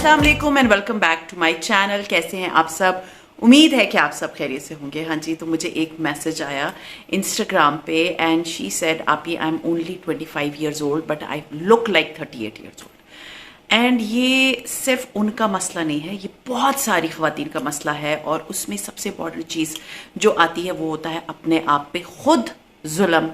अस्सलाम वालेकुम and welcome back to my channel. कैसे हैं आप सब? उम्मीद है कि आप सब खैरियत से होंगे। हाँ जी, तो मुझे एक मैसेज आया इंस्टाग्राम पे एंड शी सेड आपी I am only 25 years old but I look like 38 years old. And ये सिर्फ उनका मसला नहीं है, ये बहुत सारी ख़वातीन का मसला है। और उसमें सबसे इम्पॉर्टेंट चीज़ जो आती है वो होता है अपने आप पे खुद जुल्म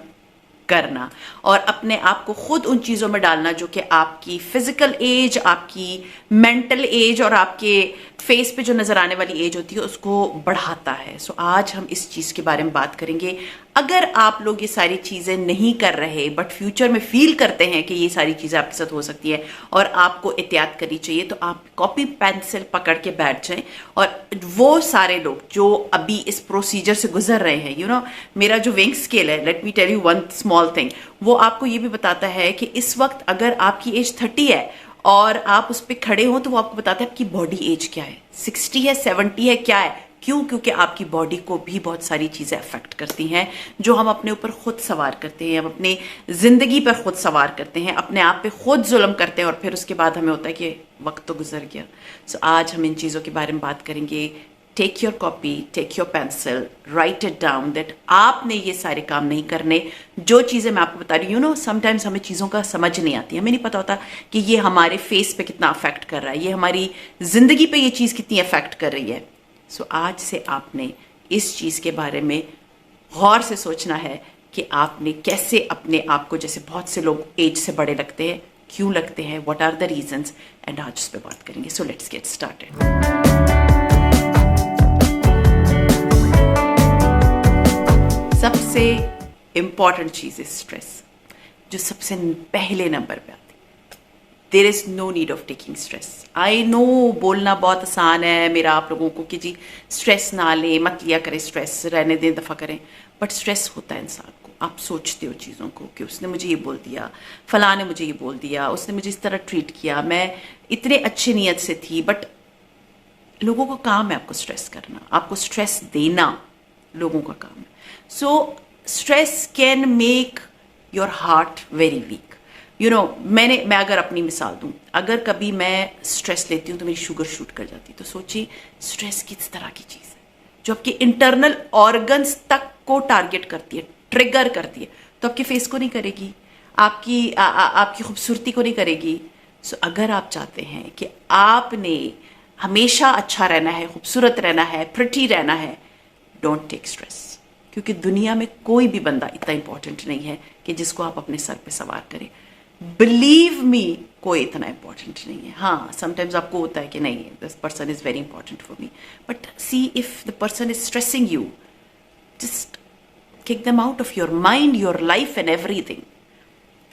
करना और अपने आप को खुद उन चीज़ों में डालना जो कि आपकी फिजिकल एज, आपकी मेंटल एज और आपके फेस पे जो नज़र आने वाली एज होती है उसको बढ़ाता है। सो आज हम इस चीज़ के बारे में बात करेंगे। अगर आप लोग ये सारी चीज़ें नहीं कर रहे बट फ्यूचर में फील करते हैं कि ये सारी चीज़ें आपके साथ हो सकती है और आपको एहतियात करनी चाहिए, तो आप कॉपी पेंसिल पकड़ के बैठ जाएं। और वो सारे लोग जो अभी इस प्रोसीजर से गुजर रहे हैं, यू नो, मेरा जो विंग स्केल है, let me tell you one small thing, वो आपको ये भी बताता है कि इस वक्त अगर आपकी एज 30 है और आप उस पर खड़े हो तो वो आपको बताता है आपकी बॉडी एज क्या है, 60 है, 70 है, क्या है। क्यों? क्योंकि आपकी बॉडी को भी बहुत सारी चीज़ें अफेक्ट करती हैं जो हम अपने ऊपर खुद सवार करते हैं, हम अपनी ज़िंदगी पर खुद सवार करते हैं, अपने आप पे खुद जुल्म करते हैं और फिर उसके बाद हमें होता है कि वक्त तो गुजर गया। सो आज हम इन चीज़ों के बारे में बात करेंगे। Take your copy, take your pencil, write it down that आपने ये सारे काम नहीं करने। जो चीज़ें मैं आपको बता रही हूँ, समटाइम्स हमें चीज़ों का समझ नहीं आती, हमें नहीं पता होता कि ये हमारे फेस पे कितना अफेक्ट कर रहा है, ये हमारी ज़िंदगी पे ये चीज़ कितनी अफेक्ट कर रही है। सो आज से आपने इस चीज़ के बारे में गौर से सोचना है कि आपने कैसे अपने आप को, जैसे बहुत से लोग एज से बड़े लगते हैं, क्यों लगते हैं, what are the reasons, and आज उस पर बात करेंगे। So let's get started. सबसे इंपॉर्टेंट चीज़ है स्ट्रेस, जो सबसे पहले नंबर पे आती है। There is no need of taking stress. I know बोलना बहुत आसान है मेरा आप लोगों को कि जी स्ट्रेस ना ले, मत लिया करें स्ट्रेस, रहने दें, दफ़ा करें, बट स्ट्रेस होता है इंसान को। आप सोचते हो चीज़ों को कि उसने मुझे ये बोल दिया, फलां ने मुझे ये बोल दिया, उसने मुझे इस तरह ट्रीट किया, मैं इतने अच्छी नीयत से थी। बट लोगों का काम है आपको स्ट्रेस करना, आपको स्ट्रेस देना लोगों का काम है। So stress can make your heart very weak. You know, मैं अगर अपनी मिसाल दूं, अगर कभी मैं स्ट्रेस लेती हूँ तो मेरी शुगर शूट कर जाती है। तो सोचिए स्ट्रेस किस तरह की चीज़ है जो आपके इंटरनल ऑर्गन्स तक को टारगेट करती है, ट्रिगर करती है। तो आपके फेस को नहीं करेगी, आपकी खूबसूरती को नहीं करेगी। सो अगर आप चाहते हैं कि आपने हमेशा अच्छा रहना है, खूबसूरत रहना है, प्रिटी रहना है, डोंट टेक स्ट्रेस। क्योंकि दुनिया में कोई भी बंदा इतना इंपॉर्टेंट नहीं है कि जिसको आप अपने सर पे सवार करें। बिलीव मी, कोई इतना इंपॉर्टेंट नहीं है। हाँ, समटाइम्स आपको होता है कि नहीं, this person is very important for me, but see if the person is stressing you, just kick them out of your mind, your life and everything,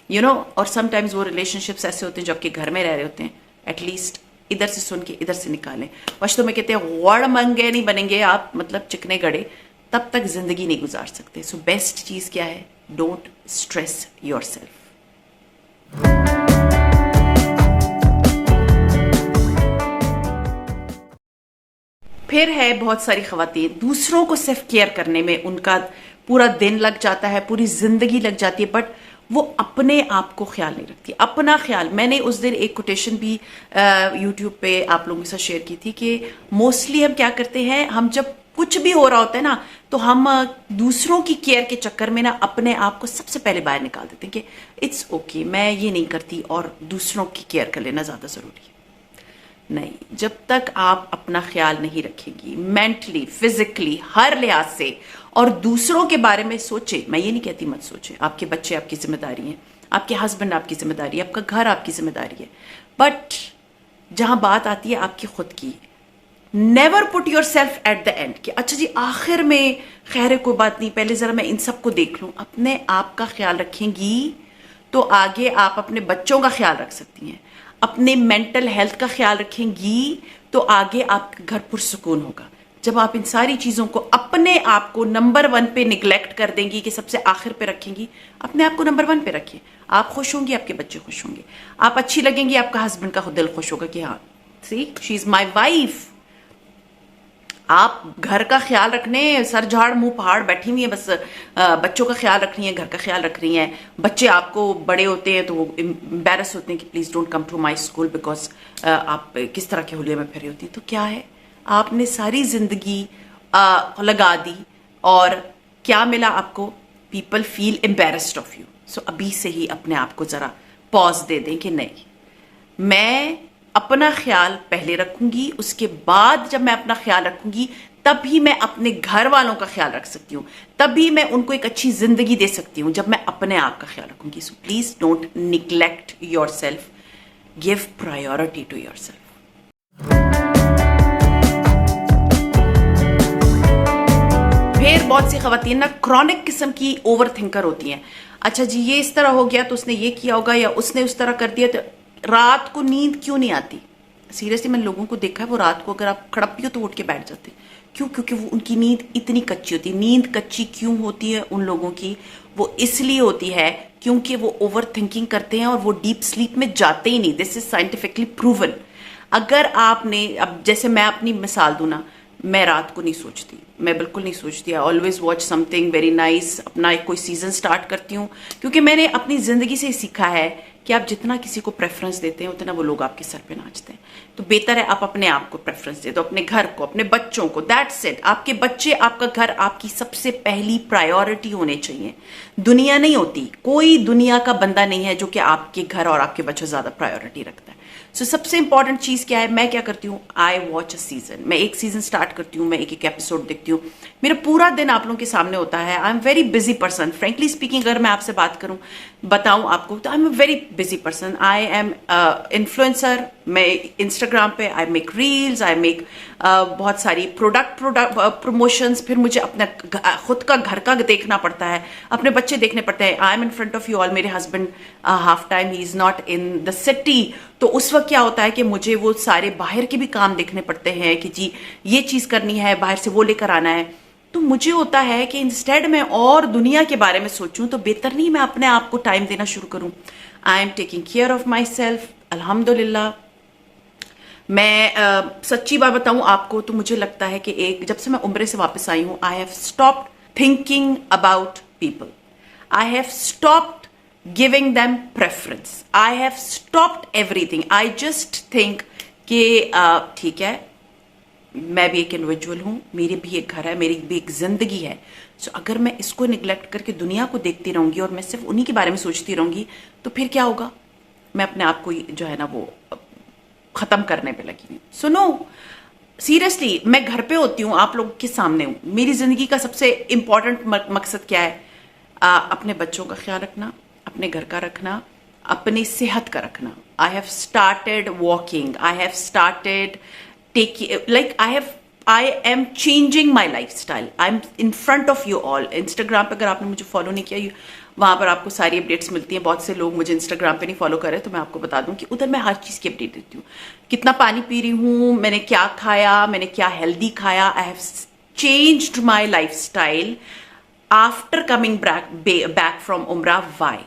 you know. और समटाइम्स वो रिलेशनशिप्स ऐसे होते हैं जो आपके घर में रह रहे होते हैं, एटलीस्ट इधर से सुन के इधर से निकालें। पश्तो में कहते हैं वड़ मंगे नहीं बनेंगे आप, मतलब चिकने गड़े, तब तक जिंदगी नहीं गुजार सकते। सो बेस्ट चीज क्या है? Don't stress yourself. फिर है बहुत सारी खवातीन, दूसरों को सिर्फ केयर करने में उनका पूरा दिन लग जाता है, पूरी जिंदगी लग जाती है, बट वो अपने आप को ख्याल नहीं रखती, अपना ख्याल। मैंने उस दिन एक कोटेशन भी यूट्यूब पे आप लोगों के साथ शेयर की थी कि मोस्टली हम क्या करते हैं, हम जब कुछ भी हो रहा होता है ना, तो हम दूसरों की केयर के चक्कर में ना अपने आप को सबसे पहले बाहर निकाल देते हैं कि इट्स ओके, मैं ये नहीं करती और दूसरों की केयर कर लेना ज़्यादा ज़रूरी है। नहीं, जब तक आप अपना ख्याल नहीं रखेंगी मेंटली, फिजिकली, हर लिहाज से, और दूसरों के बारे में सोचे, मैं ये नहीं कहती मत सोचे, आपके बच्चे आपकी जिम्मेदारी हैं, आपके हस्बैंड आपकी जिम्मेदारी है, आपका घर आपकी जिम्मेदारी है, बट जहां बात आती है आपकी खुद की, never put your self at the end कि अच्छा जी आखिर में खैर है, कोई बात नहीं, पहले जरा मैं इन सबको देख लूं। अपने आप का ख्याल रखेंगी तो आगे आप अपने बच्चों का ख्याल रख सकती हैं। अपने मेंटल हेल्थ का ख्याल रखेंगी तो आगे आपका घर पुरसुकून होगा। जब आप इन सारी चीजों को, अपने आप को नंबर 1 पे निगलेक्ट कर देंगी कि सबसे आखिर पे रखेंगी, अपने आप को नंबर 1 पे रखिए। आप खुश होंगी, आपके बच्चे खुश होंगे, आप अच्छी लगेंगी, आपका हस्बैंड का दिल खुश होगा कि हाँ सी शी इज माई वाइफ। आप घर का ख्याल रखने, सर झाड़ मुंह पहाड़ बैठी हुई है, बस बच्चों का ख्याल रख रही हैं, घर का ख्याल रख रही हैं। बच्चे आपको बड़े होते हैं तो वो एम्बेरस होते हैं कि please don't come to my school because आप किस तरह के हुलिये में फिर होती। तो क्या है, आपने सारी जिंदगी लगा दी और क्या मिला आपको? People feel embarrassed of you. So अभी से ही अपने आप को जरा पॉज दे दें कि नहीं, मैं अपना ख्याल पहले रखूंगी, उसके बाद जब मैं अपना ख्याल रखूंगी तभी मैं अपने घर वालों का ख्याल रख सकती हूं, तभी मैं उनको एक अच्छी जिंदगी दे सकती हूं जब मैं अपने आप का ख्याल रखूंगी। So please don't neglect yourself, give priority to yourself. फिर बहुत सी खवातीन ना क्रॉनिक किस्म की ओवर थिंकर होती हैं। अच्छा जी, ये इस तरह हो गया तो उसने ये किया होगा या उसने उस तरह कर दिया, तो रात को नींद क्यों नहीं आती? सीरियसली मैंने लोगों को देखा है, वो रात को अगर आप खड़प हो तो उठ के बैठ जाते। क्यों? क्योंकि वो उनकी नींद इतनी कच्ची होती है। नींद कच्ची क्यों होती है उन लोगों की? वो इसलिए होती है क्योंकि वो ओवर थिंकिंग करते हैं और वो डीप स्लीप में जाते ही नहीं। This is scientifically proven. अगर आपने, अब जैसे मैं अपनी मिसाल दूं ना, मैं रात को नहीं सोचती, मैं बिल्कुल नहीं सोचती। I always watch something very nice. अपना एक कोई सीजन स्टार्ट करती हूँ क्योंकि मैंने अपनी जिंदगी से सीखा है कि आप जितना किसी को प्रेफरेंस देते हैं उतना वो लोग आपके सर पे नाचते हैं। तो बेहतर है आप अपने आप को प्रेफरेंस दे दो, अपने घर को, अपने बच्चों को। That's it. आपके बच्चे, आपका घर आपकी सबसे पहली प्रायोरिटी होने चाहिए। दुनिया नहीं होती, कोई दुनिया का बंदा नहीं है जो कि आपके घर और आपके बच्चों ज्यादा प्रायोरिटी रखता है। सो सबसे इंपॉर्टेंट चीज क्या है? मैं क्या करती हूँ, आई वॉच अ सीजन। मैं एक सीजन स्टार्ट करती हूँ, मैं एक एक एपिसोड देखती हूँ। मेरा पूरा दिन आप लोगों के सामने होता है। I am very busy person, frankly speaking. अगर मैं आपसे बात करूँ, बताऊं आपको, तो आई am a very busy person. I am influencer. मैं इंस्टाग्राम पे I make reels, I make बहुत सारी प्रोडक्ट प्रमोशंस। फिर मुझे अपना खुद का घर का देखना पड़ता है, अपने बच्चे देखने पड़ते हैं। I am in front of you all. मेरे हस्बैंड हाफ टाइम ही is not in the city, तो उस वक्त क्या होता है कि मुझे वो सारे बाहर के भी काम देखने पड़ते हैं कि जी ये चीज करनी है, बाहर से वो लेकर आना है। तो मुझे होता है कि इंस्टेड में और दुनिया के बारे में सोचूं तो बेहतर नहीं मैं अपने आप को टाइम देना शुरू करूं। I am taking care of my self, अल्हम्दुलिल्लाह। मैं सच्ची बात बताऊं आपको तो मुझे लगता है कि एक जब से मैं उम्रे से वापस आई हूं, I have stopped thinking about people. I have stopped giving them preference. I have stopped everything. I just think कि ठीक है, मैं भी एक इंडिविजुअल हूँ, मेरी भी एक घर है, मेरी भी एक जिंदगी है। सो अगर मैं इसको निगलेक्ट करके दुनिया को देखती रहूंगी और मैं सिर्फ उन्हीं के बारे में सोचती रहूंगी तो फिर क्या होगा? मैं अपने आप को जो है ना वो खत्म करने पे लगी हूँ। सो नो, सीरियसली मैं घर पे होती हूँ, आप लोग के सामने हूँ। मेरी जिंदगी का सबसे इंपॉर्टेंट मकसद क्या है? अपने बच्चों का ख्याल रखना, अपने घर का रखना, अपनी सेहत का रखना। I have started walking, I have started I am changing my life style. I am in front of you all. Instagram पे अगर आपने मुझे फॉलो नहीं किया, वहां पर आपको सारी अपडेट्स मिलती हैं। बहुत से लोग मुझे इंस्टाग्राम पे नहीं फॉलो कर रहे, तो मैं आपको बता दूं कि उधर मैं हर चीज की अपडेट देती हूँ। कितना पानी पी रही हूँ, मैंने क्या खाया, मैंने क्या हेल्दी खाया। I have changed my life style after coming back from उम्रा। वाई?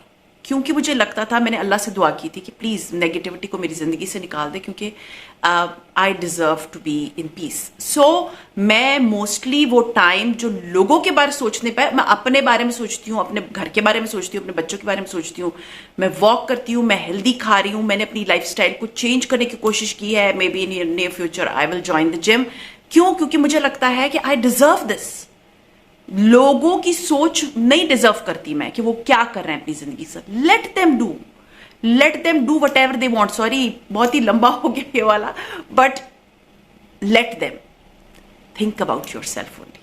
क्योंकि मुझे लगता था, मैंने अल्लाह से दुआ की थी कि प्लीज नेगेटिविटी को मेरी जिंदगी से निकाल दे, क्योंकि I deserve to be in peace. So मैं मोस्टली वो टाइम जो लोगों के बारे में सोचने पर, मैं अपने बारे में सोचती हूँ, अपने घर के बारे में सोचती हूँ, अपने बच्चों के बारे में सोचती हूँ। मैं वॉक करती हूँ, मैं हेल्दी खा रही हूँ, मैंने अपनी लाइफ स्टाइल को चेंज करने की कोशिश की है। May be in near future I will join the gym. क्यों? क्योंकि मुझे लगता है कि आई डिजर्व दिस। लोगों की सोच नहीं डिजर्व करती मैं कि वो क्या कर रहे हैं अपनी जिंदगी से। Let them do what ever they want. Sorry, बहुत ही लंबा हो गया ये वाला, but let them think about your self only.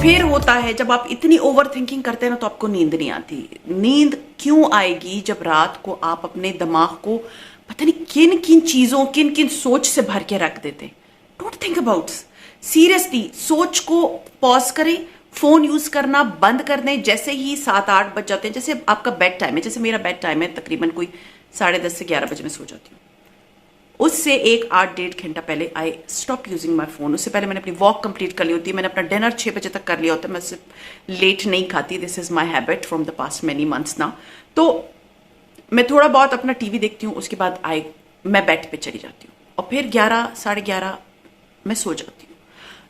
फिर होता है जब आप इतनी ओवर थिंकिंग करते हैं ना, तो आपको नींद नहीं आती। नींद क्यों आएगी? जब रात को आप अपने दिमाग को पता नहीं किन किन चीजों, किन किन सोच से भर के रख देते। Don't think about. सीरियसली सोच को पॉज करें, फोन यूज करना बंद कर दें। जैसे ही 7-8 बज जाते हैं, जैसे आपका बेड टाइम है, जैसे मेरा बेड टाइम है तकरीबन कोई 10:30 से 11 बजे मैं सो जाती हूँ। उससे 1-8-1.5 घंटा पहले I stop using my phone. उससे पहले मैंने अपनी वॉक कंप्लीट कर ली होती है, मैंने अपना डिनर 6 बजे तक कर लिया होता है। मैं सिर्फ लेट नहीं खाती, this is my habit from the past many months now. तो मैं थोड़ा बहुत अपना टीवी देखती हूँ, उसके बाद मैं बेड पे चली जाती हूँ और फिर 11 साढ़े 11 मैं सो जाती हूँ।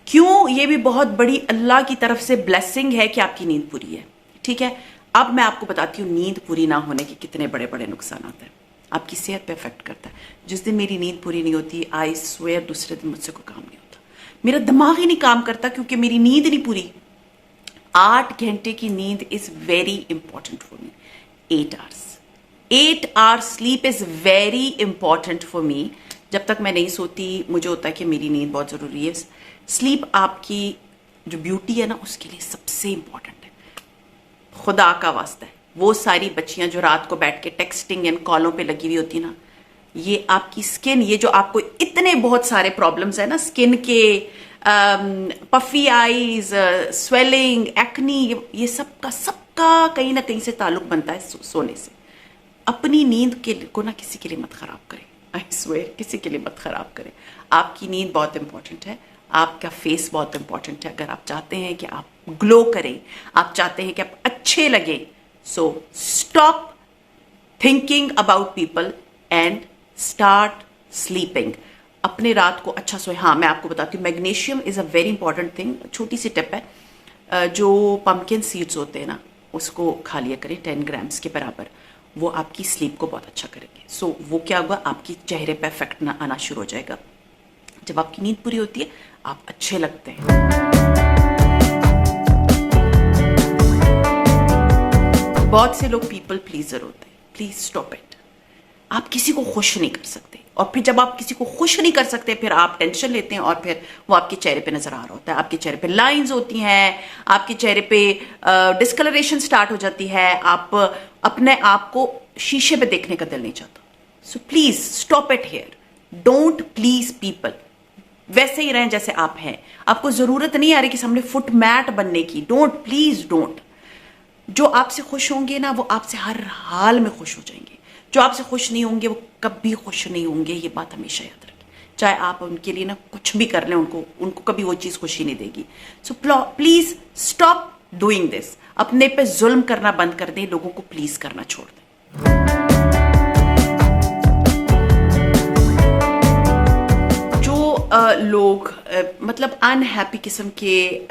क्यों? ये भी बहुत बड़ी अल्लाह की तरफ से ब्लेसिंग है कि आपकी नींद पूरी है। ठीक है, अब मैं आपको बताती हूँ नींद पूरी ना होने के कितने बड़े बड़े नुकसान आते हैं, आपकी सेहत पे अफेक्ट करता है। जिस दिन मेरी नींद पूरी नहीं होती, आई स्वेयर दूसरे दिन मुझसे कोई काम नहीं होता, मेरा दिमाग ही नहीं काम करता, क्योंकि मेरी नींद नहीं पूरी। 8 घंटे की नींद is very important for me. 8 hours sleep is very important for me. जब तक मैं नहीं सोती, मुझे होता है कि मेरी नींद बहुत जरूरी है। स्लीप आपकी जो ब्यूटी है ना, उसके लिए सबसे इंपॉर्टेंट है। खुदा का वास्ता है, वो सारी बच्चियां जो रात को बैठ के टेक्सटिंग एंड कॉलों पे लगी हुई होती ना, ये आपकी स्किन, ये जो आपको इतने बहुत सारे प्रॉब्लम्स है ना स्किन के, पफी आईज, स्वेलिंग, एक्नी, ये सबका कहीं ना कहीं से ताल्लुक बनता है सोने से। अपनी नींद को ना किसी के लिए मत खराब करें, आई स्वेयर, किसी के लिए मत खराब करें। आपकी नींद बहुत इंपॉर्टेंट है, आपका फेस बहुत इंपॉर्टेंट है। अगर आप चाहते हैं कि आप ग्लो करें, आप चाहते हैं कि आप अच्छे लगें, so stop thinking about people and start sleeping. अपने रात को अच्छा सोए। हाँ, मैं आपको बताती हूँ, magnesium is a very important thing. छोटी सी टिप है, जो पम्पकिन सीड्स होते हैं ना, उसको खा लिया करें 10 ग्राम्स के बराबर, वो आपकी स्लीप को बहुत अच्छा करेंगे। सो वो क्या होगा, आपकी चेहरे पे इफेक्ट आना शुरू हो जाएगा। जब आपकी नींद पूरी होती है, आप अच्छे लगते हैं। बहुत से लोग पीपल प्लीजर होते हैं, प्लीज स्टॉप इट। आप किसी को खुश नहीं कर सकते, और फिर जब आप किसी को खुश नहीं कर सकते, फिर आप टेंशन लेते हैं, और फिर वो आपके चेहरे पे नजर आ रहा होता है। आपके चेहरे पे लाइंस होती हैं, आपके चेहरे पे डिस्कलरेशन स्टार्ट हो जाती है, आप अपने आप को शीशे पे देखने का दिल नहीं चाहता। So please stop it here, don't please people. वैसे ही रहें जैसे आप हैं। आपको जरूरत नहीं आ रही कि सामने फुट मैट बनने की। Don't, please don't. जो आपसे खुश होंगे ना, वो आपसे हर हाल में खुश हो जाएंगे। जो आपसे खुश नहीं होंगे, वो कभी खुश नहीं होंगे। ये बात हमेशा याद रखें। चाहे आप उनके लिए ना कुछ भी कर लें, उनको कभी वो चीज खुशी नहीं देगी। So please stop doing this. अपने पे जुल्म करना बंद कर दें, लोगों को प्लीज करना छोड़ दें। लोग मतलब अनहैप्पी किस्म के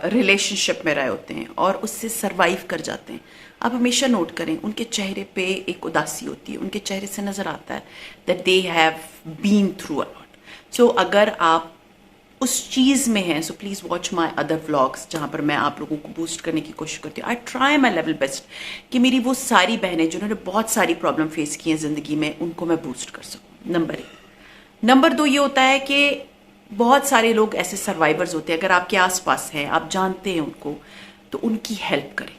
रिलेशनशिप में रहे होते हैं और उससे सरवाइव कर जाते हैं, आप हमेशा नोट करें, उनके चेहरे पे एक उदासी होती है। उनके चेहरे से नजर आता है that they have been through a lot. So अगर आप उस चीज में हैं, so please watch my other vlogs, जहां पर मैं आप लोगों को बूस्ट करने की कोशिश करती हूँ। I try my level best कि मेरी वो सारी बहनें जिन्होंने बहुत सारी प्रॉब्लम फेस की हैं जिंदगी में, उनको मैं बूस्ट कर सकूँ। नंबर 1। नंबर 2 ये होता है कि बहुत सारे लोग ऐसे सर्वाइवर्स होते हैं, अगर आपके आसपास हैं, आप जानते हैं उनको, तो उनकी हेल्प करें।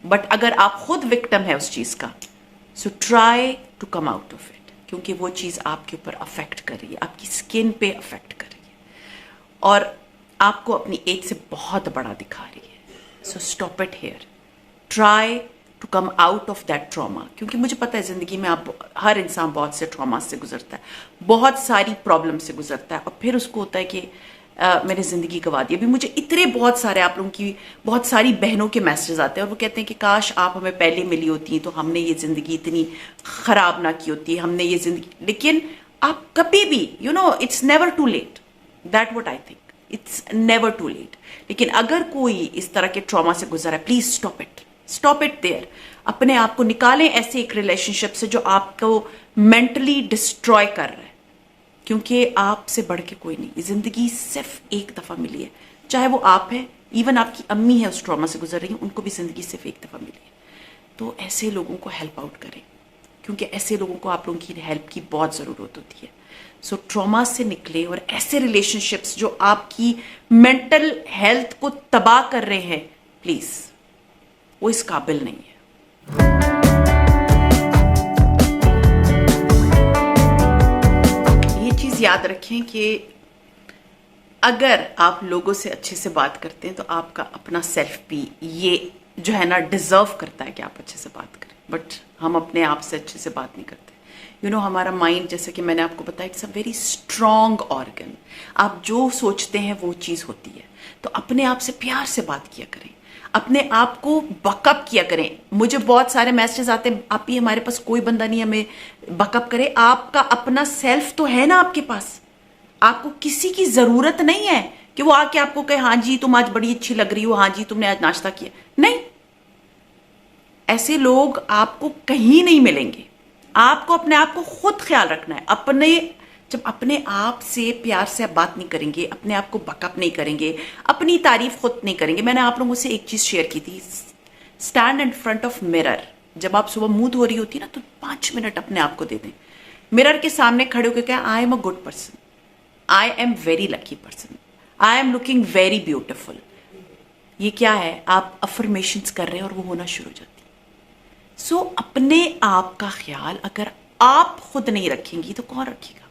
बट अगर आप खुद विक्टिम है उस चीज का, so try to come out of it, क्योंकि वो चीज आपके ऊपर अफेक्ट कर रही है, आपकी स्किन पे अफेक्ट कर रही है और आपको अपनी एज से बहुत बड़ा दिखा रही है। So stop it here, try to come out of that trauma. क्योंकि मुझे पता है जिंदगी में आप हर इंसान बहुत से ट्रॉमा से गुजरता है, बहुत सारी प्रॉब्लम से गुजरता है, और फिर उसको होता है कि मैंने जिंदगी गंवा दी। अभी मुझे इतने बहुत सारे आप लोगों की बहुत सारी बहनों के मैसेजेस आते हैं और वो कहते हैं कि काश आप हमें पहले मिली होती तो हमने ये जिंदगी इतनी खराब ना की होती, हमने ये जिंदगी। लेकिन आप कभी भी it's never too late, that what I think, it's never too late. लेकिन अगर कोई इस तरह के ट्रॉमा से गुजरा है, प्लीज स्टॉप इट देयर। अपने आप को निकालें ऐसे एक रिलेशनशिप से जो आपको मेंटली डिस्ट्रॉय कर रहा है, क्योंकि आपसे बढ़ के कोई नहीं। जिंदगी सिर्फ एक दफा मिली है, चाहे वो आप है, इवन आपकी अम्मी है उस ट्रॉमा से गुजर रही है, उनको भी जिंदगी सिर्फ एक दफा मिली है। तो ऐसे लोगों को हेल्प आउट करें, क्योंकि ऐसे लोगों को आप लोगों की हेल्प की बहुत जरूरत होती है। सो ट्रॉमा से निकले, और ऐसे रिलेशनशिप्स जो आपकी मेंटल हेल्थ को तबाह कर रहे हैं, प्लीज वो इस काबिल नहीं है। ये चीज याद रखें कि अगर आप लोगों से अच्छे से बात करते हैं तो आपका अपना सेल्फ भी ये जो है ना डिजर्व करता है कि आप अच्छे से बात करें। बट हम अपने आप से अच्छे से बात नहीं करते। हमारा माइंड, जैसे कि मैंने आपको बताया, it's a very strong organ. आप जो सोचते हैं वो चीज होती है। तो अपने आप से प्यार से बात किया करें, अपने आप को बकअप किया करें। मुझे बहुत सारे मैसेजेस आते हैं, आप ही हमारे पास कोई बंदा नहीं हमें बकअप करे। आपका अपना सेल्फ तो है ना आपके पास, आपको किसी की जरूरत नहीं है कि वो आके आपको कहे हाँ जी तुम आज बड़ी अच्छी लग रही हो, हाँ जी तुमने आज नाश्ता किया। नहीं, ऐसे लोग आपको कहीं नहीं मिलेंगे। आपको अपने आप को खुद ख्याल रखना है। जब अपने आप से प्यार से आप बात नहीं करेंगे, अपने आप को बकअप नहीं करेंगे, अपनी तारीफ खुद नहीं करेंगे। मैंने आप लोगों से एक चीज शेयर की थी, stand in front of mirror. जब आप सुबह मुंह धो रही होती है ना, तो 5 मिनट अपने आप को दे दें, मिरर के सामने खड़े होकर कहें आई am a good person, I am very lucky person, I am looking very beautiful. ये क्या है, आप अफर्मेशंस कर रहे हैं और वो होना शुरू हो जाती है। सो अपने आप का ख्याल अगर आप खुद नहीं रखेंगी तो कौन रखेगा।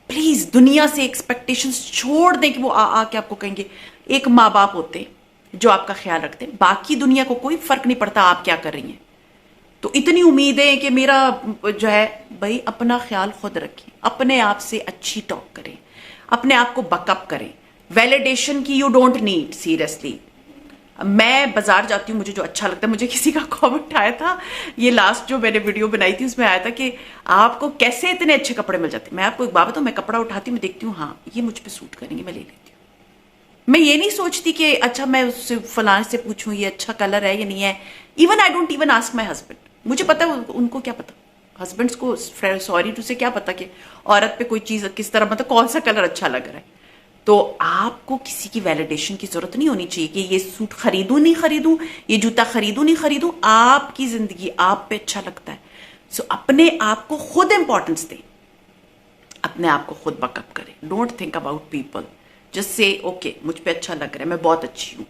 प्लीज दुनिया से एक्सपेक्टेशंस छोड़ दें कि वो आके आपको कहेंगे। एक माँ बाप होते जो आपका ख्याल रखते हैं, बाकी दुनिया को कोई फर्क नहीं पड़ता आप क्या कर रही हैं। तो इतनी उम्मीद है कि मेरा जो है, भाई अपना ख्याल खुद रखें, अपने आप से अच्छी टॉक करें, अपने आप को बकअप करें। वैलिडेशन की यू डोंट नीड, सीरियसली। मैं बाजार जाती हूँ, मुझे जो अच्छा लगता है, मुझे किसी का कमेंट आया था, ये लास्ट जो मैंने वीडियो बनाई थी उसमें आया था कि आपको कैसे इतने अच्छे कपड़े मिल जाते हैं। मैं आपको एक बात बताऊँ, मैं कपड़ा उठाती हूँ, मैं देखती हूँ हाँ ये मुझ पे सूट करेंगे, मैं ले लेती हूँ। मैं ये नहीं सोचती कि अच्छा मैं उससे फलाने से पूछूं ये अच्छा कलर है या नहीं है। Even I don't even ask my husband, मुझे पता है उनको क्या पता, हस्बैंड्स को सॉरी टू से क्या पता कि औरत पे कोई चीज किस तरह, मतलब कौन सा कलर अच्छा लग रहा है। तो आपको किसी की वैलिडेशन की जरूरत नहीं होनी चाहिए कि ये सूट खरीदूं नहीं खरीदूं, ये जूता खरीदूं नहीं खरीदूं। आपकी जिंदगी आप पे अच्छा लगता है, सो अपने आप को खुद इंपॉर्टेंस दें, अपने आप को खुद बकअप करें। Don't think about people, just say okay मुझ पे अच्छा लग रहा है, मैं बहुत अच्छी हूं,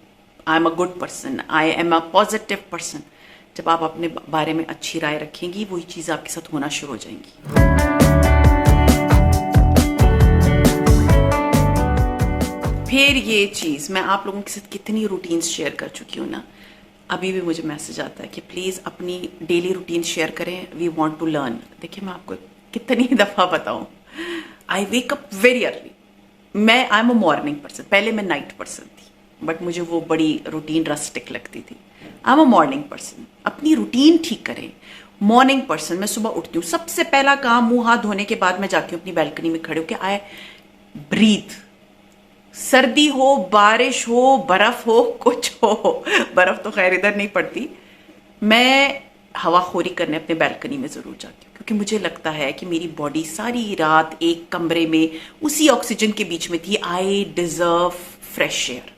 आई am a good person, I am a positive person. जब आप अपने बारे में अच्छी राय रखेंगी, वही चीज आपके साथ होना शुरू हो जाएंगी। फिर ये चीज़ मैं आप लोगों के साथ कितनी रूटीन्स शेयर कर चुकी हूँ ना, अभी भी मुझे मैसेज आता है कि प्लीज़ अपनी डेली रूटीन शेयर करें, वी वांट टू लर्न। देखिए मैं आपको कितनी दफ़ा बताऊँ, I wake up very early. I am a morning person, पहले मैं नाइट पर्सन थी, बट मुझे वो बड़ी रूटीन रस्टिक लगती थी। आई एम अ मॉर्निंग पर्सन, अपनी रूटीन ठीक करें। मॉर्निंग पर्सन, मैं सुबह उठती हूँ, सबसे पहला काम मुंह हाथ धोने के बाद मैं जाती हूँ अपनी बैल्कनी में खड़े होकर आई ब्रीथ। सर्दी हो, बारिश हो, बर्फ हो, कुछ हो, बर्फ तो खैर इधर नहीं पड़ती, मैं हवाखोरी करने अपने बैल्कनी में जरूर जाती हूँ, क्योंकि मुझे लगता है कि मेरी बॉडी सारी रात एक कमरे में उसी ऑक्सीजन के बीच में थी। I deserve fresh air.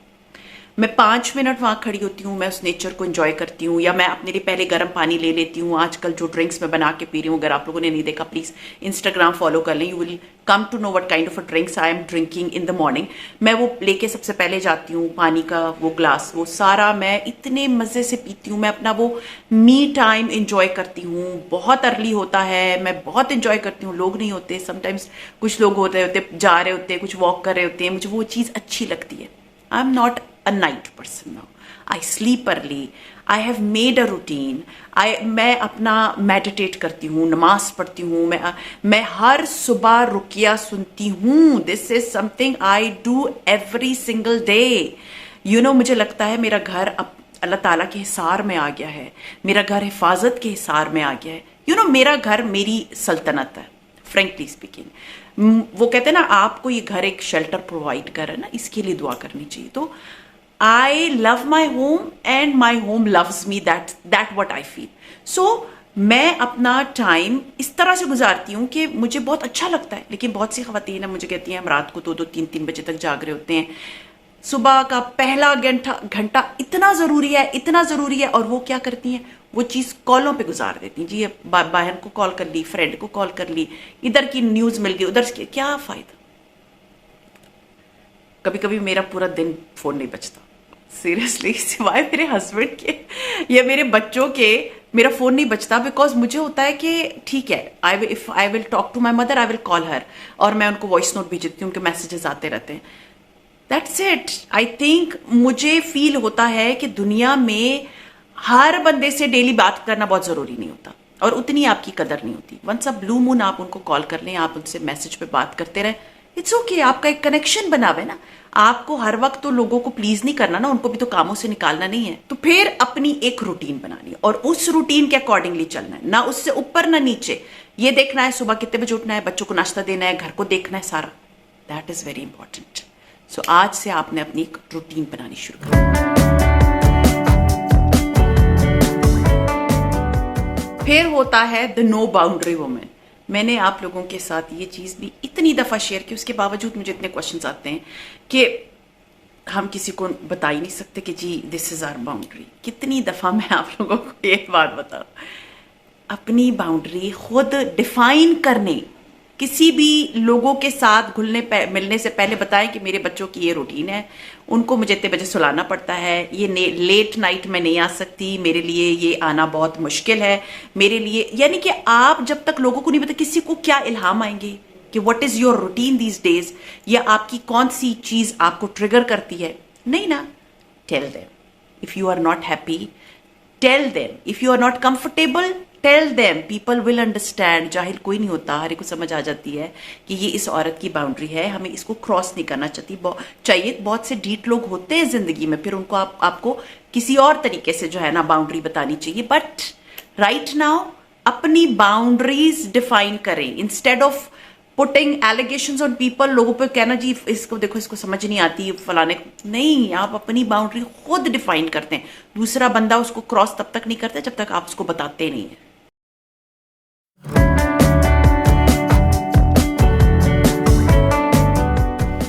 मैं 5 मिनट वहां खड़ी होती हूँ, मैं उस नेचर को एंजॉय करती हूँ, या मैं अपने लिए पहले गर्म पानी ले लेती हूँ। आजकल जो ड्रिंक्स मैं बना के पी रही हूँ, अगर आप लोगों ने नहीं देखा प्लीज इंस्टाग्राम फॉलो कर लें, you will come to know what kind of a drinks I am drinking in the morning. मैं वो लेके सबसे पहले जाती हूँ, पानी का वो ग्लास, वो सारा मैं इतने मजे से पीती हूँ। मैं अपना वो मी टाइम इंजॉय करती हूँ। बहुत अर्ली होता है, मैं बहुत इंजॉय करती हूँ, लोग नहीं होते, समटाइम्स कुछ लोग होते जा रहे होते हैं, कुछ वॉक कर रहे होते हैं, मुझे वो चीज़ अच्छी लगती है। I am not a night person now. I sleep early. I have made a routine. मैं अपना मेडिटेट करती हूँ, नमाज पढ़ती हूँ, मैं हर सुबह रुकिया सुनती हूँ। This is something I do every single day. You know, मुझे लगता है मेरा घर अब अल्लाह ताला के हिसार में आ गया है, मेरा घर हिफाजत के हिसार में आ गया है। यू नो, मेरा घर मेरी सल्तनत है, फ्रेंकली स्पीकिंग। वो कहते हैं ना, आपको ये घर एक शेल्टर प्रोवाइड कर रहा है ना, इसके लिए दुआ करनी चाहिए। तो I love my home and my home loves me. That what I feel. So मैं अपना टाइम इस तरह से गुजारती हूँ कि मुझे बहुत अच्छा लगता है। लेकिन बहुत सी खवातीन मुझे कहती हैं हम रात को 2-2, 3-3 बजे तक जाग रहे होते हैं। सुबह का पहला घंटा इतना जरूरी है, इतना जरूरी है, और वो क्या करती हैं, वो चीज कॉलों पे गुजार देती हैं। जी बहन को कॉल कर ली, फ्रेंड को कॉल कर ली, इधर की न्यूज मिल गई, उधर से क्या फायदा। कभी कभी मेरा पूरा दिन फोन नहीं बचता, सीरियसली, सिवाय मेरे हस्बैंड के या मेरे बच्चों के मेरा फोन नहीं बचता। बिकॉज मुझे होता है कि ठीक है, if I will talk to my mother, I will call her, और मैं उनको वॉइस नोट भेज देती हूँ, उनके मैसेजेस आते रहते हैं। That's it. आई थिंक मुझे फील होता है कि दुनिया में हर बंदे से डेली बात करना बहुत जरूरी नहीं होता, और उतनी आपकी कदर नहीं होती। वंस अ ब्लू मून आप उनको कॉल कर लें, आप उनसे मैसेज पे बात करते रहें, इट्स ओके, आपका एक कनेक्शन बना हुआ है ना। आपको हर वक्त तो लोगों को प्लीज नहीं करना ना, उनको भी तो कामों से निकालना नहीं है। तो फिर अपनी एक रूटीन बनानी है और उस रूटीन के अकॉर्डिंगली चलना है, ना उससे ऊपर ना नीचे। ये देखना है सुबह कितने बजे उठना है, बच्चों को नाश्ता देना है, घर को देखना है, सारा दैट इज वेरी इंपॉर्टेंट। सो आज से आपने अपनी एक रूटीन बनानी शुरू कर। फिर होता है द नो बाउंड्री वुमेन। मैंने आप लोगों के साथ ये चीज भी इतनी दफा शेयर की, उसके बावजूद मुझे इतने क्वेश्चंस आते हैं कि हम किसी को बता ही नहीं सकते कि जी दिस इज आवर बाउंड्री। कितनी दफा मैं आप लोगों को ये बात बताऊं, अपनी बाउंड्री खुद डिफाइन करने, किसी भी लोगों के साथ मिलने से पहले बताएं कि मेरे बच्चों की ये रूटीन है, उनको मुझे इतने बजे सुलाना पड़ता है, ये लेट नाइट में नहीं आ सकती, मेरे लिए ये आना बहुत मुश्किल है मेरे लिए। यानी कि आप जब तक लोगों को नहीं बता, किसी को क्या इल्हाम आएंगे कि what is your routine these days, या आपकी कौन सी चीज आपको ट्रिगर करती है? नहीं ना, tell them if you are not happy, tell them if you are not comfortable, tell them, people will understand. जाहिल कोई नहीं होता, हर एक को समझ आ जाती है कि ये इस औरत की बाउंड्री है, हमें इसको क्रॉस नहीं करना चाहिए। बहुत से ढीठ लोग होते हैं जिंदगी में, फिर उनको आपको किसी और तरीके से जो है ना बाउंड्री बतानी चाहिए। बट राइट नाउ अपनी बाउंड्रीज डिफाइन करें, instead of putting allegations on people. लोगों पे कहना जी इसको देखो, इसको समझ नहीं आती फलाने, नहीं, आप अपनी बाउंड्री खुद डिफाइन करते हैं। दूसरा बंदा उसको क्रॉस तब तक नहीं करता जब तक आप उसको बताते नहीं है।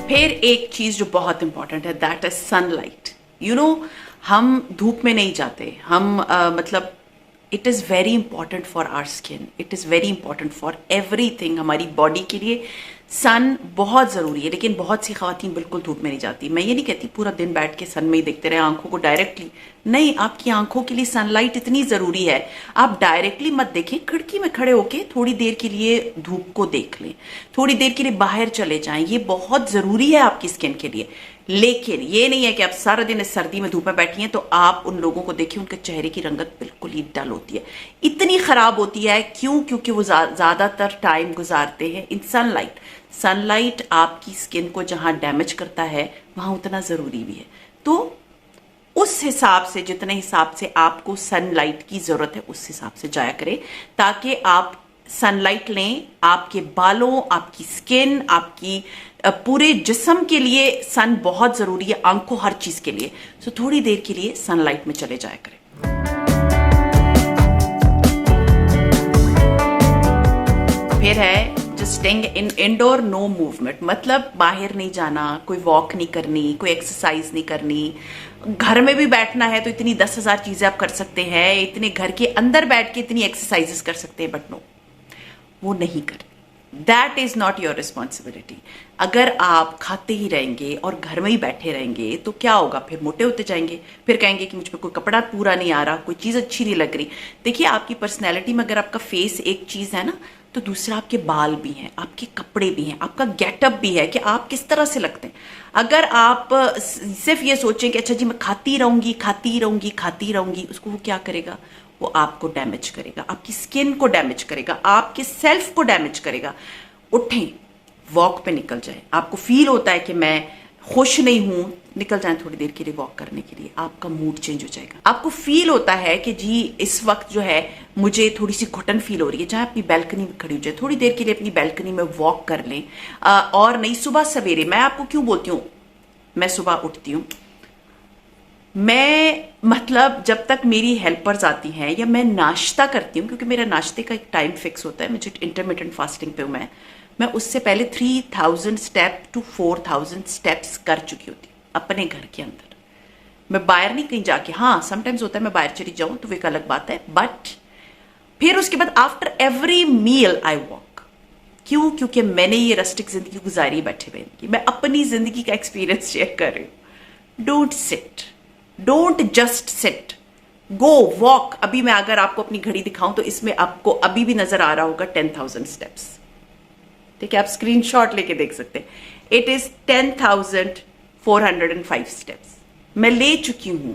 फिर एक चीज जो बहुत इंपॉर्टेंट है, that is sunlight. You know, हम धूप में नहीं जाते, हम मतलब it is very important for our skin, it is very important for everything. हमारी बॉडी के लिए सन बहुत ज़रूरी है, लेकिन बहुत सी ख़वातीन बिल्कुल धूप में नहीं जाती। मैं ये नहीं कहती पूरा दिन बैठ के सन में ही देखते रहे आंखों को डायरेक्टली, नहीं, आपकी आंखों के लिए सनलाइट इतनी ज़रूरी है। आप डायरेक्टली मत देखें, खिड़की में खड़े होके थोड़ी देर के लिए धूप को देख लें, थोड़ी देर के लिए बाहर चले जाएं, ये बहुत ज़रूरी है आपकी स्किन के लिए। लेकिन ये नहीं है कि आप सारा दिन इस सर्दी में धूप में बैठी हैं तो आप उन लोगों को देखिए, उनके चेहरे की रंगत बिल्कुल ही डल होती है, इतनी खराब होती है। क्यों? क्योंकि वो ज्यादातर टाइम गुजारते हैं इन सनलाइट। सनलाइट आपकी स्किन को जहां डैमेज करता है वहां उतना जरूरी भी है। तो उस हिसाब से, जितने हिसाब से आपको सनलाइट की जरूरत है उस हिसाब से जाया करें, ताकि आप सनलाइट लें। आपके बालों, आपकी स्किन, आपकी पूरे जिस्म के लिए सन बहुत जरूरी है, आंखों, हर चीज के लिए। सो थोड़ी देर के लिए सनलाइट में चले जाया करें। फिर है just staying in indoor, no movement. मतलब बाहर नहीं जाना, कोई वॉक नहीं करनी, कोई एक्सरसाइज नहीं करनी। घर में भी बैठना है तो इतनी 10,000 चीजें आप कर सकते हैं, इतने घर के अंदर बैठ के इतनी एक्सरसाइजेस कर सकते हैं, बट नो, वो नहीं कर। That is not your responsibility. अगर आप खाते ही रहेंगे और घर में ही बैठे रहेंगे तो क्या होगा? फिर मोटे होते जाएंगे, फिर कहेंगे कि मुझ पर कोई कपड़ा पूरा नहीं आ रहा, कोई चीज अच्छी नहीं लग रही। देखिए, आपकी पर्सनैलिटी में अगर आपका फेस एक चीज है ना, तो दूसरा आपके बाल भी हैं, आपके कपड़े भी हैं, आपका गेटअप भी है कि आप किस तरह से लगते हैं। अगर आप सिर्फ ये सोचें कि अच्छा जी मैं खाती रहूंगी खाती रहूंगी खाती रहूंगी, उसको वो क्या करेगा? वो आपको डैमेज करेगा, आपकी स्किन को डैमेज करेगा, आपके सेल्फ को डैमेज करेगा। उठें, वॉक पे निकल जाए। आपको फील होता है कि मैं खुश नहीं हूं, निकल जाएं थोड़ी देर के लिए वॉक करने के लिए, आपका मूड चेंज हो जाएगा। आपको फील होता है कि जी इस वक्त जो है मुझे थोड़ी सी घुटन फील हो रही है, चाहे अपनी बैल्कनी में खड़ी हो जाए, थोड़ी देर के लिए अपनी बैल्कनी में वॉक कर लें। और नहीं, सुबह सवेरे, मैं आपको क्यों बोलती हूँ मैं सुबह उठती हूँ, मैं मतलब जब तक मेरी हेल्पर्स आती हैं या मैं नाश्ता करती हूँ, क्योंकि मेरा नाश्ते का एक टाइम फिक्स होता है, मुझे इंटरमिटेंट फास्टिंग पे हूँ मैं उससे पहले 3,000 स्टेप टू 4,000 स्टेप्स कर चुकी होती हूँ अपने घर के अंदर। मैं बाहर नहीं कहीं जाके, हाँ समटाइम्स होता है मैं बाहर चली जाऊं तो वो एक अलग बात है, बट फिर उसके बाद after every meal I walk. क्यों? क्योंकि मैंने ये रस्टिक जिंदगी गुजारी बैठे बैठे की, मैं अपनी जिंदगी का एक्सपीरियंस शेयर कर रही हूँ। Don't sit, don't just sit, go walk. अभी मैं अगर आपको अपनी घड़ी दिखाऊं तो इसमें आपको अभी भी नजर आ रहा होगा 10,000 स्टेप्स। ठीक है, आप स्क्रीनशॉट लेके देख सकते हैं। इट इज 10,405 स्टेप्स मैं ले चुकी हूं,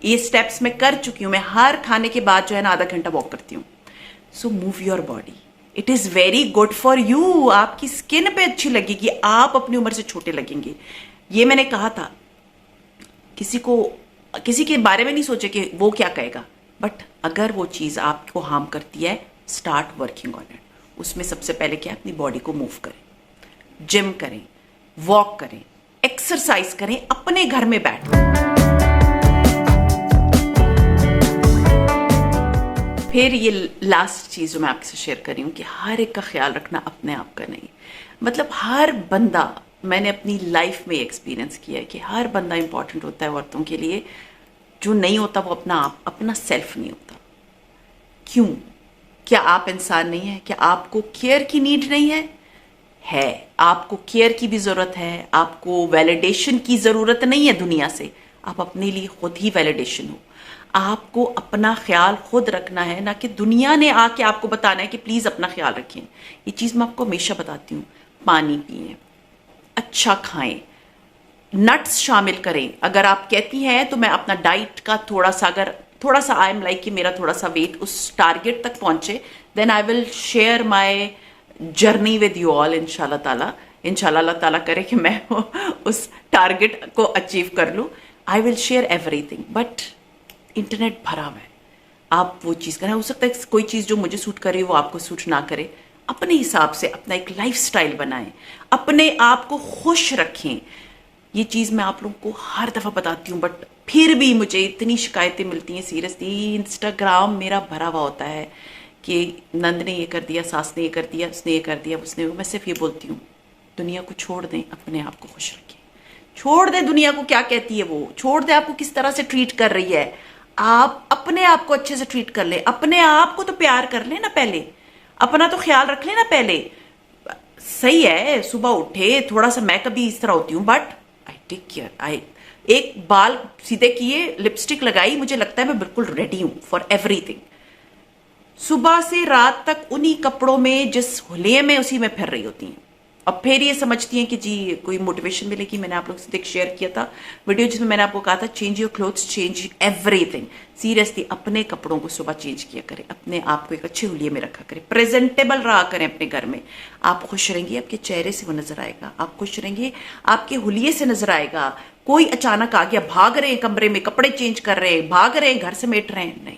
ये स्टेप्स मैं कर चुकी हूं। मैं हर खाने के बाद जो है ना आधा घंटा वॉक करती हूँ। So move your body, it is very good for you, आपकी स्किन पे अच्छी लगेगी, आप अपनी उम्र से छोटे लगेंगे। ये मैंने कहा था, किसी के बारे में नहीं सोचे कि वो क्या कहेगा, बट अगर वो चीज़ आपको हार्म करती है, स्टार्ट वर्किंग ऑन इट। उसमें सबसे पहले क्या, अपनी बॉडी को मूव करें, जिम करें, वॉक करें, एक्सरसाइज करें, अपने घर में बैठ। फिर ये लास्ट चीज़ जो मैं आपसे शेयर कर रही हूँ कि हर एक का ख्याल रखना, अपने आप का नहीं। मतलब हर बंदा, मैंने अपनी लाइफ में एक्सपीरियंस किया है कि हर बंदा इंपॉर्टेंट होता है औरतों के लिए। जो नहीं होता वो अपना सेल्फ नहीं होता। क्यों? क्या आप इंसान नहीं है? क्या आपको केयर की नीड नहीं है? है, आपको केयर की भी ज़रूरत है, आपको वैलिडेशन की ज़रूरत नहीं है दुनिया से। आप अपने लिए खुद ही वैलिडेशन हो। आपको अपना ख्याल खुद रखना है, ना कि दुनिया ने आके आपको बताना है कि प्लीज़ अपना ख्याल रखें। ये चीज़ मैं आपको हमेशा बताती हूँ। पानी पिएं, अच्छा खाएं, नट्स शामिल करें। अगर आप कहती हैं तो मैं अपना डाइट का थोड़ा सा आई एम लाइक कि मेरा थोड़ा सा वेट उस टारगेट तक पहुंचे, then I will share my journey with you all इंशाल्लाह ताला। इंशाल्लाह अल्लाह ताला करे कि मैं उस टारगेट को अचीव कर लूँ। आई will share everything, but internet भरा हुआ है, आप वो चीज़ करें। हो सकता है कोई चीज़ जो मुझे सूट करे वो आपको सूट ना करे। अपने हिसाब से अपना एक लाइफस्टाइल बनाएं, अपने आप को खुश रखें। ये चीज़ मैं आप लोगों को हर दफ़ा बताती हूँ, बट फिर भी मुझे इतनी शिकायतें मिलती हैं। सीरियसली इंस्टाग्राम मेरा भरा हुआ होता है कि नंद ने ये कर दिया, सास ने ये कर दिया, उसने ये कर दिया, उसने वो। मैं सिर्फ ये बोलती हूँ, दुनिया को छोड़ दें, अपने आप को खुश रखें। छोड़ दें दुनिया को क्या कहती है वो, छोड़ दें आपको किस तरह से ट्रीट कर रही है। आप अपने आप को अच्छे से ट्रीट कर लें, अपने आप को तो प्यार कर लें ना पहले, अपना तो ख्याल रख लें ना पहले। सही है, सुबह उठे, थोड़ा सा मैं कभी इस तरह होती हूँ, बट आई टेक केयर। एक बाल सीधे किए, लिपस्टिक लगाई, मुझे लगता है मैं बिल्कुल रेडी हूँ फॉर एवरीथिंग। सुबह से रात तक उन्हीं कपड़ों में, जिस हुलिये में, उसी में फिर रही होती हैं। और फिर ये समझती हैं कि जी कोई मोटिवेशन मिलेगी। मैंने आप लोगों से एक शेयर किया था वीडियो जिसमें मैंने आपको कहा था change your clothes, change everything. Seriously अपने कपड़ों को सुबह चेंज किया करें, अपने आप को एक अच्छे हुलिये में रखा करें, प्रेजेंटेबल रहा करें अपने घर में। आप खुश रहेंगे, आपके चेहरे से वो नजर आएगा। आप खुश रहेंगे, आपके हुलिये से नजर आएगा। कोई अचानक आ गया, भाग रहे हैं कमरे में, कपड़े चेंज कर रहे हैं, भाग रहे हैं, घर समेट रहे हैं, नहीं।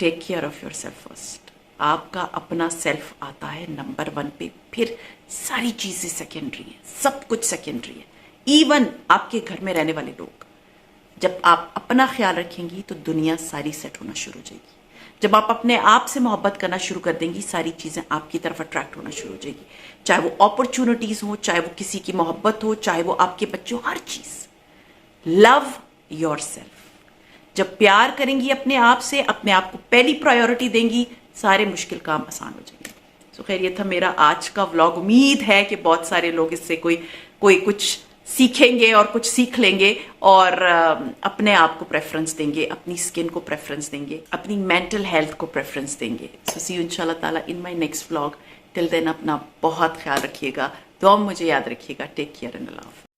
Take care of yourself first. आपका अपना सेल्फ आता है नंबर 1 पे, फिर सारी चीजें सेकेंडरी हैं, सब कुछ सेकेंडरी है। इवन आपके घर में रहने वाले लोग, जब आप अपना ख्याल रखेंगी तो दुनिया सारी सेट होना शुरू हो जाएगी। जब आप अपने आप से मोहब्बत करना शुरू कर देंगी, सारी चीजें आपकी तरफ अट्रैक्ट होना शुरू हो जाएगी। चाहे वो अपॉर्चुनिटीज हो, चाहे वो किसी की मोहब्बत हो, चाहे वो आपके बच्चे हो, हर चीज। Love your self. जब प्यार करेंगी अपने आप से, अपने आप को पहली प्रायोरिटी देंगी, सारे मुश्किल काम आसान हो जाएंगे। तो खैर ये था मेरा आज का व्लॉग। उम्मीद है कि बहुत सारे लोग इससे कोई कुछ सीखेंगे और कुछ सीख लेंगे और अपने आप को प्रेफरेंस देंगे, अपनी स्किन को प्रेफरेंस देंगे, अपनी मेंटल हेल्थ को प्रेफरेंस देंगे। सो सी यू इंशाल्लाह ताला in my next vlog. Till then अपना बहुत ख्याल रखिएगा, दुआ में मुझे याद रखिएगा। टेक केयर एंड अल्लाह हाफ़िज़।